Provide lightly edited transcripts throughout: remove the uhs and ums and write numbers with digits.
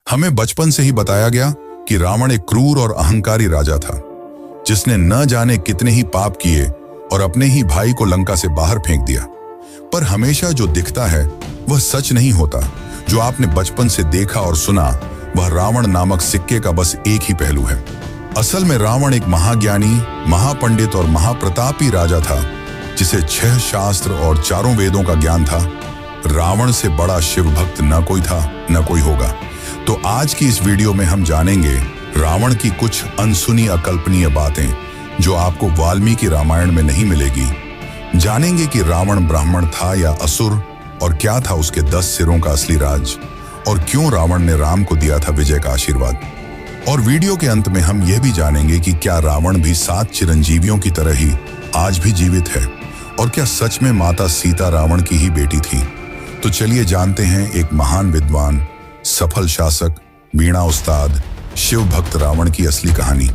हमें बचपन से ही बताया गया कि रावण एक क्रूर और अहंकारी राजा था, जिसने न जाने कितने ही पाप किए और अपने ही भाई को लंका से बाहर फेंक दिया। पर हमेशा जो दिखता है वह सच नहीं होता। जो आपने बचपन से देखा और सुना वह रावण नामक सिक्के का बस एक ही पहलू है। असल में रावण एक महाज्ञानी, महापंडित और महाप्रतापी राजा था, जिसे 6 शास्त्र और 4 वेदों का ज्ञान था। रावण से बड़ा शिव भक्त न कोई था, न कोई होगा। तो आज की इस वीडियो में हम जानेंगे रावण की कुछ अनसुनी अकल्पनीय बातें जो आपको वाल्मीकि रामायण में नहीं मिलेगी। जानेंगे कि रावण ब्राह्मण था या असुर, और क्या था उसके 10 सिरों का असली राज, और क्यों रावण ने राम को दिया था विजय का आशीर्वाद। और वीडियो के अंत में हम यह भी जानेंगे कि क्या रावण भी 7 चिरंजीवियों की तरह ही आज भी जीवित है, और क्या सच में माता सीता रावण की ही बेटी थी। तो चलिए जानते हैं एक महान विद्वान, सफल शासक, वीणा उस्ताद, शिव भक्त रावण की असली कहानी।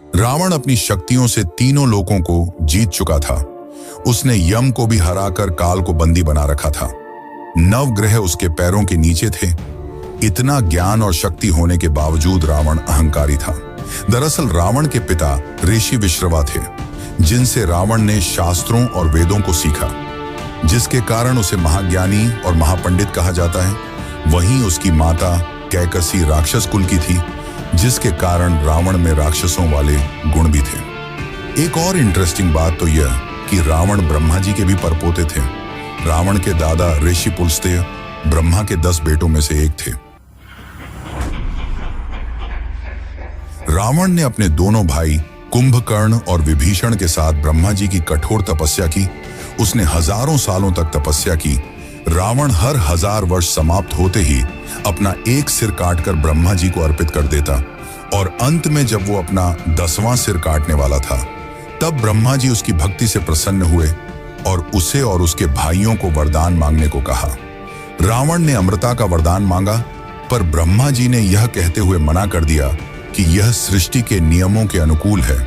रावण अपनी शक्तियों से तीनों लोकों को जीत चुका था। उसने यम को भी हराकर काल को बंदी बना रखा था। 9 ग्रह उसके पैरों के नीचे थे। इतना ज्ञान और शक्ति होने के बावजूद रावण अहंकारी था। दरअसल रावण के पिता ऋषि विश्रवा थे, जिनसे रावण ने शास्त्रों और वेदों को सीखा, जिसके कारण उसे महाज्ञानी और महापंडित कहा जाता है। वहीं उसकी माता कैकसी राक्षस कुल की थी, जिसके कारण रावण में राक्षसों वाले गुण भी थे। एक और इंटरेस्टिंग बात तो यह कि रावण ब्रह्मा जी के भी परपोते थे। रावण के दादा ऋषि पुलस्त्य ब्रह्मा के 10 बेटों में से एक थे। रावण ने अपने दोनों भाई कुंभकर्ण और विभीषण के साथ ब्रह्मा जी की कठोर तपस्या की। उसने हजारों सालों तक तपस्या की। रावण हर 1000 वर्ष समाप्त होते ही अपना एक सिर काटकर ब्रह्मा जी को अर्पित कर देता, और अंत में जब वो अपना 10वां सिर काटने वाला था, तब ब्रह्मा जी उसकी भक्ति से प्रसन्न हुए और उसे और उसके भाइयों को वरदान मांगने को कहा। रावण ने अमृता का वरदान मांगा, पर ब्रह्मा जी ने यह कहते हुए मना कर दिया कि यह सृष्टि के नियमों के अनुकूल है।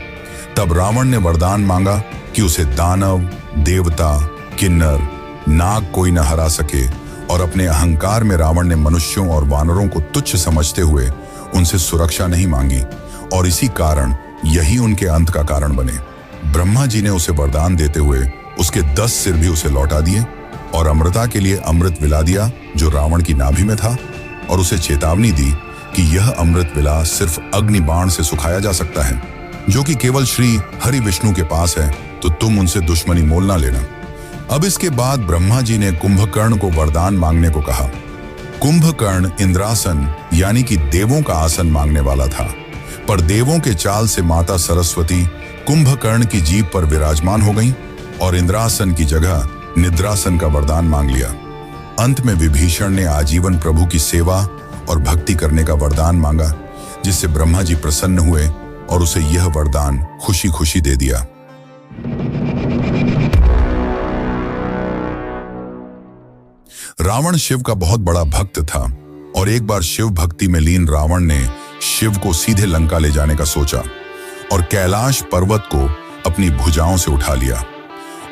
तब रावण ने वरदान मांगा कि उसे दानव, देवता, किन्नर, नाग कोई न हरा सके, और अपने अहंकार में रावण ने मनुष्यों और वानरों को तुच्छ समझते हुए उनसे सुरक्षा नहीं मांगी, और इसी कारण यही उनके अंत का कारण बने। ब्रह्मा जी ने उसे वरदान देते हुए उसके 10 सिर भी उसे लौटा दिए, और अमृता के लिए अमृत विला दिया जो रावण की नाभि में था, और उसे चेतावनी दी कि यह अमृत विला सिर्फ अग्नि बाण से सुखाया जा सकता है, जो कि केवल श्री हरि विष्णु के पास है, तो तुम उनसे दुश्मनी मोल ना लेना। अब इसके बाद ब्रह्मा जी ने कुंभकर्ण को वरदान मांगने को कहा। कुंभकर्ण इंद्रासन यानी कि देवों का आसन मांगने वाला था, पर देवों के चाल से माता सरस्वती कुंभकर्ण की जीभ पर विराजमान हो गईं और इंद्रासन की जगह निद्रासन का वरदान मांग लिया। अंत में विभीषण ने आजीवन प्रभु की सेवा और भक्ति करने का वरदान मांगा, जिससे ब्रह्मा जी प्रसन्न हुए और उसे यह वरदान खुशी खुशी दे दिया। रावण शिव का बहुत बड़ा भक्त था, और एक बार शिव भक्ति में लीन रावण ने शिव को सीधे लंका ले जाने का सोचा और कैलाश पर्वत को अपनी भुजाओं से उठा लिया।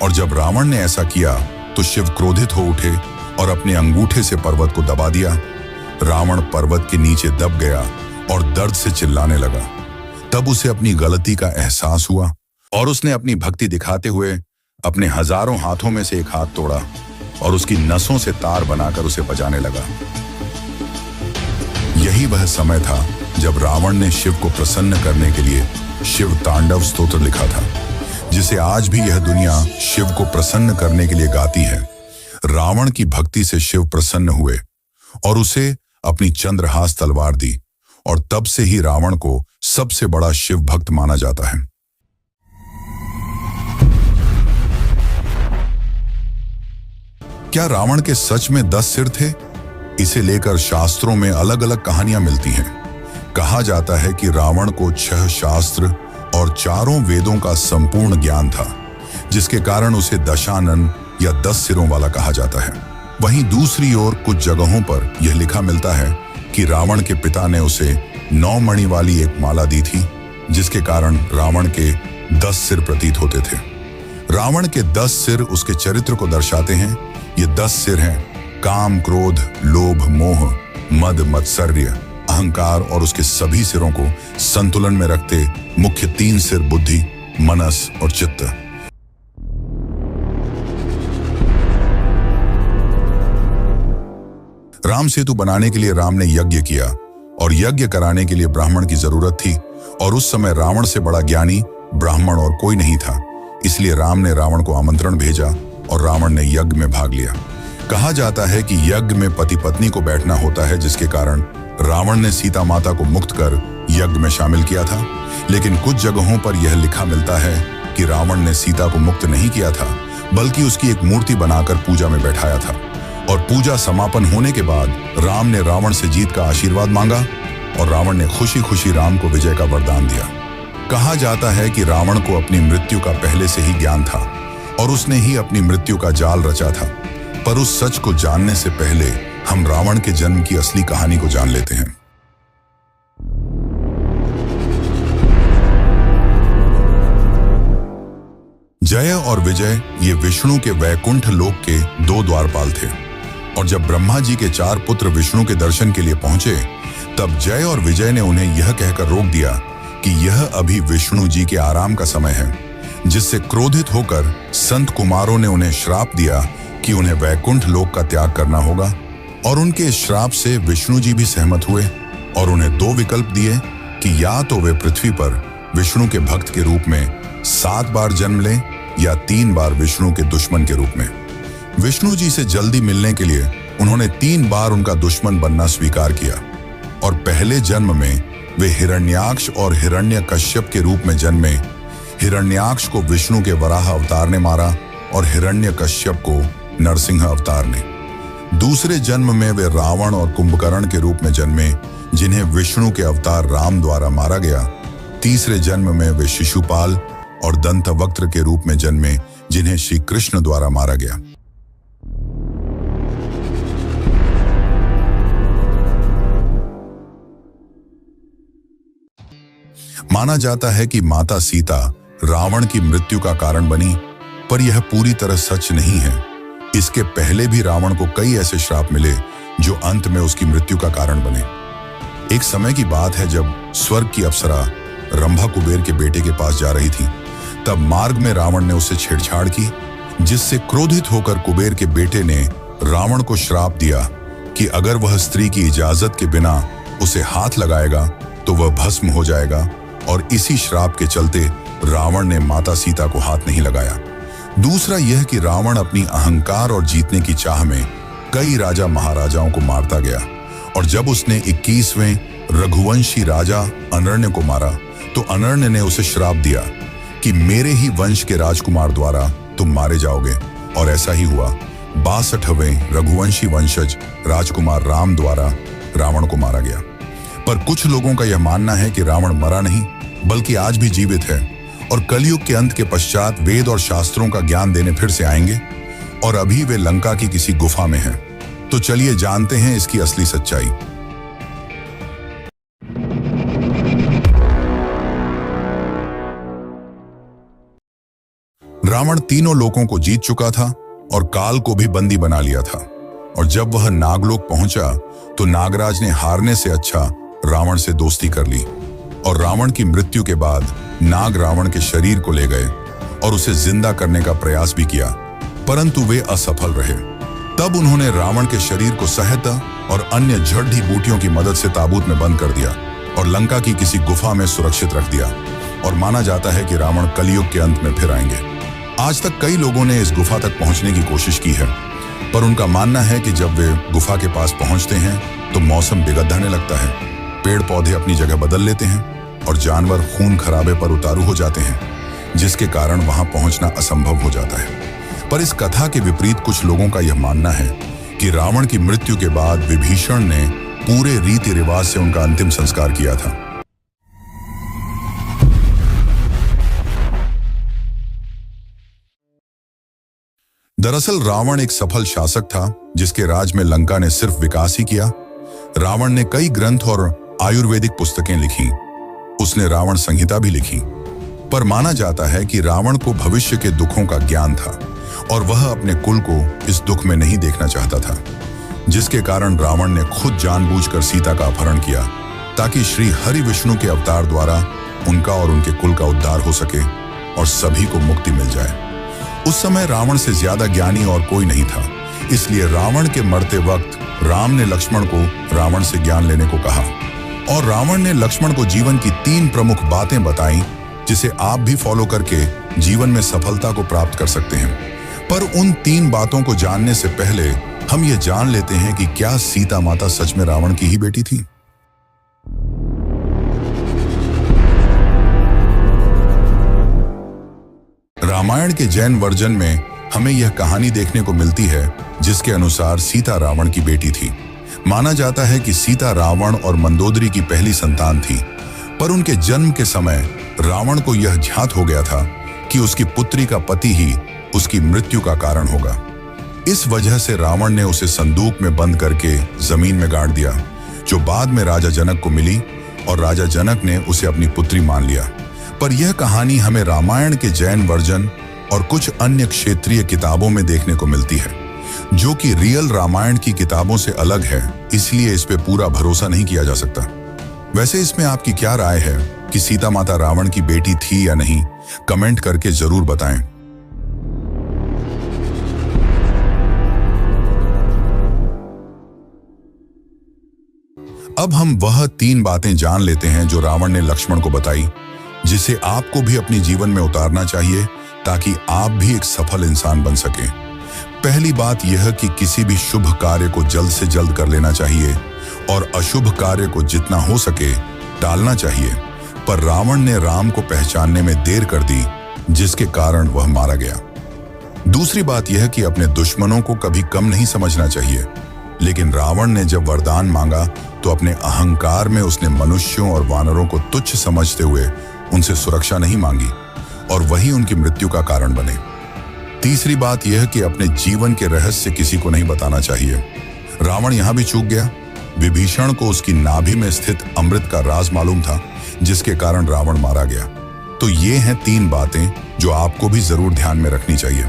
और जब रावण ने ऐसा किया तो शिव क्रोधित हो उठे और अपने अंगूठे से पर्वत को दबा दिया। रावण पर्वत के नीचे दब गया और दर्द से चिल्लाने लगा। तब उसे अपनी गलती का एहसास हुआ और उसने अपनी भक्ति दिखाते हुए अपने हजारों हाथों में से एक हाथ तोड़ा और उसकी नसों से तार बनाकर उसे बजाने लगा। यही वह समय था जब रावण ने शिव को प्रसन्न करने के लिए शिव तांडव स्तोत्र लिखा था, जिसे आज भी यह दुनिया शिव को प्रसन्न करने के लिए गाती है। रावण की भक्ति से शिव प्रसन्न हुए और उसे अपनी चंद्रहास तलवार दी, और तब से ही रावण को सबसे बड़ा शिव भक्त माना जाता है। क्या रावण के सच में 10 सिर थे? इसे लेकर शास्त्रों में अलग अलग कहानियां मिलती हैं। कहा जाता है कि रावण को 6 शास्त्र और 4 वेदों का संपूर्ण ज्ञान था। जिसके कारण उसे दशानन या 10 सिरों वाला कहा जाता है। वहीं दूसरी ओर कुछ जगहों पर यह लिखा मिलता है कि रावण के पिता ने उसे 9 मणि वाली एक माला दी थी, जिसके कारण रावण के 10 सिर प्रतीत होते थे। रावण के 10 सिर उसके चरित्र को दर्शाते हैं। ये 10 सिर हैं काम, क्रोध, लोभ, मोह, मद, मत्सर्य, अहंकार और उसके सभी सिरों को संतुलन में रखते मुख्य 3 सिर बुद्धि, मनस और चित्त। राम सेतु बनाने के लिए राम ने यज्ञ किया और यज्ञ कराने के लिए ब्राह्मण की जरूरत थी और उस समय रावण से बड़ा ज्ञानी ब्राह्मण और कोई नहीं था। इसलिए राम ने रावण को आमंत्रण भेजा और रावण ने यज्ञ में भाग लिया। कहा जाता है कि यज्ञ में पति पत्नी को बैठना होता है, जिसके कारण रावण ने सीता माता को मुक्त कर यज्ञ में शामिल किया था। लेकिन कुछ जगहों पर यह लिखा मिलता है कि रावण ने सीता को मुक्त नहीं किया था, बल्कि उसकी एक मूर्ति बनाकर पूजा में बैठाया था। और पूजा समापन होने के बाद राम ने रावण से जीत का आशीर्वाद मांगा और रावण ने खुशी खुशी राम को विजय का वरदान दिया। कहा जाता है कि रावण को अपनी मृत्यु का पहले से ही ज्ञान था और उसने ही अपनी मृत्यु का जाल रचा था। पर उस सच को जानने से पहले हम रावण के जन्म की असली कहानी को जान लेते हैं। जय और विजय ये विष्णु के वैकुंठ लोक के 2 द्वारपाल थे और जब ब्रह्मा जी के 4 पुत्र विष्णु के दर्शन के लिए पहुंचे, तब जय और विजय ने उन्हें यह कहकर रोक दिया कि यह अभी विष्णु जी के आराम का समय है, जिससे क्रोधित होकर संत कुमारों ने उन्हें श्राप दिया कि उन्हें वैकुंठ लोक का त्याग करना होगा। और उनके इस श्राप से विष्णु जी भी सहमत हुए और उन्हें 2 विकल्प दिए कि या तो वे पृथ्वी पर विष्णु के भक्त के रूप में 7 बार जन्म लें या 3 बार विष्णु के दुश्मन के रूप में। विष्णु जी से जल्दी मिलने के लिए उन्होंने 3 बार उनका दुश्मन बनना स्वीकार किया और पहले जन्म में वे हिरण्याक्ष और हिरण्यकश्यप के रूप में जन्मे। हिरण्याक्ष को विष्णु के वराह अवतार ने मारा और हिरण्यकश्यप को नरसिंह अवतार ने। दूसरे जन्म में वे रावण और कुंभकर्ण के रूप में जन्मे, जिन्हें विष्णु के अवतार राम द्वारा मारा गया। तीसरे जन्म में वे शिशुपाल और दंतवक्त्र के रूप में जन्मे, जिन्हें श्री कृष्ण द्वारा मारा गया। माना जाता है कि माता सीता रावण की मृत्यु का कारण बनी, पर यह पूरी तरह सच नहीं है। इसके पहले भी रावण को कई ऐसे श्राप मिले जो अंत में उसकी मृत्यु का कारण बने। एक समय की बात है जब स्वर्ग की अप्सरा रंभा कुबेर के बेटे के पास जा रही थी, तब मार्ग में रावण ने उससे छेड़छाड़ की, जिससे क्रोधित होकर कुबेर के बेटे ने रावण को श्राप दिया कि अगर वह स्त्री की इजाजत के बिना उसे हाथ लगाएगा तो वह भस्म हो जाएगा। और इसी श्राप के चलते रावण ने माता सीता को हाथ नहीं लगाया। दूसरा यह कि रावण अपनी अहंकार और जीतने की चाह में कई राजा महाराजाओं को मारता गया और जब उसने 21वें रघुवंशी राजा अनर्ण्य को मारा तो अनर्ण्य ने उसे श्राप दिया कि मेरे ही वंश के राजकुमार द्वारा तुम मारे जाओगे। और ऐसा ही हुआ। 62वें रघुवंशी वंशज राजकुमार राम द्वारा रावण को मारा गया। पर कुछ लोगों का यह मानना है कि रावण मरा नहीं, बल्कि आज भी जीवित है और कलयुग के अंत के पश्चात वेद और शास्त्रों का ज्ञान देने फिर से आएंगे और अभी वे लंका की किसी गुफा में हैं। तो चलिए जानते हैं इसकी असली सच्चाई। रावण तीनों लोकों को जीत चुका था और काल को भी बंदी बना लिया था। और जब वह नागलोक पहुंचा तो नागराज ने हारने से अच्छा रावण से दोस्ती कर ली और रावण की मृत्यु के बाद नाग रावण के शरीर को ले गए और उसे जिंदा करने का प्रयास भी किया, परंतु वे असफल रहे। तब उन्होंने रावण के शरीर को सहत और अन्य जड़ी बूटियों की मदद से ताबूत में बंद कर दिया और लंका की किसी गुफा में सुरक्षित रख दिया। और माना जाता है कि रावण कलयुग के अंत में फिर आएंगे। आज तक कई लोगों ने इस गुफा तक पहुंचने की कोशिश की है, पर उनका मानना है कि जब वे गुफा के पास पहुंचते हैं तो मौसम बिगड़ने लगता है, पेड़ पौधे अपनी जगह बदल लेते हैं और जानवर खून खराबे पर उतारू हो जाते हैं, जिसके कारण वहां पहुंचना असंभव हो जाता है। पर इस कथा के विपरीत कुछ लोगों का यह मानना है कि रावण की मृत्यु के बाद विभीषण ने पूरे रीति रिवाज से उनका अंतिम संस्कार किया था। दरअसल रावण एक सफल शासक था जिसके राज में लंका ने सिर्फ विकास ही किया। रावण ने कई ग्रंथ और आयुर्वेदिक पुस्तकें लिखी। उसने रावण संहिता भी लिखी। पर माना जाता है कि रावण को भविष्य के दुखों का ज्ञान था और वह अपने कुल को इस दुख में नहीं देखना चाहता था, जिसके कारण रावण ने खुद जानबूझकर सीता का अपहरण किया ताकि श्री हरि विष्णु के अवतार द्वारा उनका और उनके कुल का उद्धार हो सके और सभी को मुक्ति मिल जाए। उस समय रावण से ज्यादा ज्ञानी और कोई नहीं था, इसलिए रावण के मरते वक्त राम ने लक्ष्मण को रावण से ज्ञान लेने को कहा और रावण ने लक्ष्मण को जीवन की 3 प्रमुख बातें बताई जिसे आप भी फॉलो करके जीवन में सफलता को प्राप्त कर सकते हैं। पर उन 3 बातों को जानने से पहले हम ये जान लेते हैं कि क्या सीता माता सच में रावण की ही बेटी थी। रामायण के जैन वर्जन में हमें यह कहानी देखने को मिलती है जिसके अनुसार सीता रावण की बेटी थी। माना जाता है कि सीता रावण और मंदोदरी की पहली संतान थी, पर उनके जन्म के समय रावण को यह ज्ञात हो गया था कि उसकी पुत्री का पति ही उसकी मृत्यु का कारण होगा। इस वजह से रावण ने उसे संदूक में बंद करके जमीन में गाड़ दिया, जो बाद में राजा जनक को मिली और राजा जनक ने उसे अपनी पुत्री मान लिया। पर यह कहानी हमें रामायण के जैन वर्जन और कुछ अन्य क्षेत्रीय किताबों में देखने को मिलती है, जो कि रियल रामायण की किताबों से अलग है, इसलिए इस पे पूरा भरोसा नहीं किया जा सकता। वैसे इसमें आपकी क्या राय है कि सीता माता रावण की बेटी थी या नहीं? कमेंट करके जरूर बताएं। अब हम वह 3 बातें जान लेते हैं जो रावण ने लक्ष्मण को बताई, जिसे आपको भी अपने जीवन में उतारना चाहिए ताकि आप भी एक सफल इंसान बन सकें। पहली बात यह कि किसी भी शुभ कार्य को जल्द से जल्द कर लेना चाहिए और अशुभ कार्य को जितना हो सके टालना चाहिए। पर रावण ने राम को पहचानने में देर कर दी, जिसके कारण वह मारा गया। दूसरी बात यह कि अपने दुश्मनों को कभी कम नहीं समझना चाहिए, लेकिन रावण ने जब वरदान मांगा तो अपने अहंकार में उसने मनुष्यों और वानरों को तुच्छ समझते हुए उनसे सुरक्षा नहीं मांगी और वही उनकी मृत्यु का कारण बने। तीसरी बात यह कि अपने जीवन के रहस्य किसी को नहीं बताना चाहिए। रावण यहां भी चूक गया। विभीषण को उसकी नाभि में स्थित अमृत का राज मालूम था, जिसके कारण रावण मारा गया। तो ये हैं 3 बातें जो आपको भी जरूर ध्यान में रखनी चाहिए।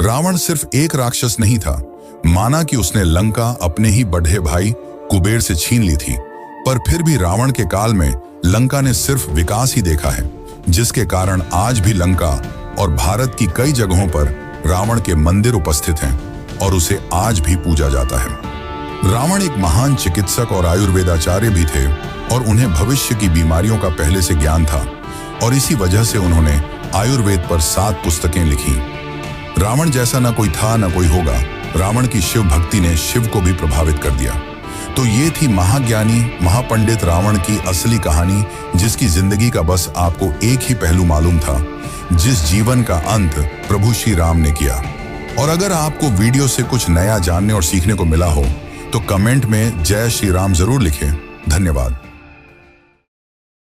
रावण सिर्फ एक राक्षस नहीं था। माना कि उसने लंका अपने ही बढ़े भाई कुबेर से छीन ली थी, पर फिर भी रावण के काल में लंका ने सिर्फ विकास ही देखा है, जिसके कारण आज भी लंका और भारत की कई जगहों पर रावण के मंदिर उपस्थित हैं और उसे आज भी पूजा जाता है। रावण एक महान चिकित्सक और आयुर्वेदाचार्य भी थे और उन्हें भविष्य की बीमारियों का पहले से ज्ञान था और इसी वजह से उन्होंने आयुर्वेद पर 7 पुस्तकें लिखी। रावण जैसा न कोई था न कोई होगा। रावण की शिव भक्ति ने शिव को भी प्रभावित कर दिया। तो ये थी महाज्ञानी महापंडित रावण की असली कहानी, जिसकी जिंदगी का बस आपको एक ही पहलू मालूम था, जिस जीवन का अंत प्रभु श्री राम ने किया। और अगर आपको वीडियो से कुछ नया जानने और सीखने को मिला हो तो कमेंट में जय श्री राम जरूर लिखें। धन्यवाद।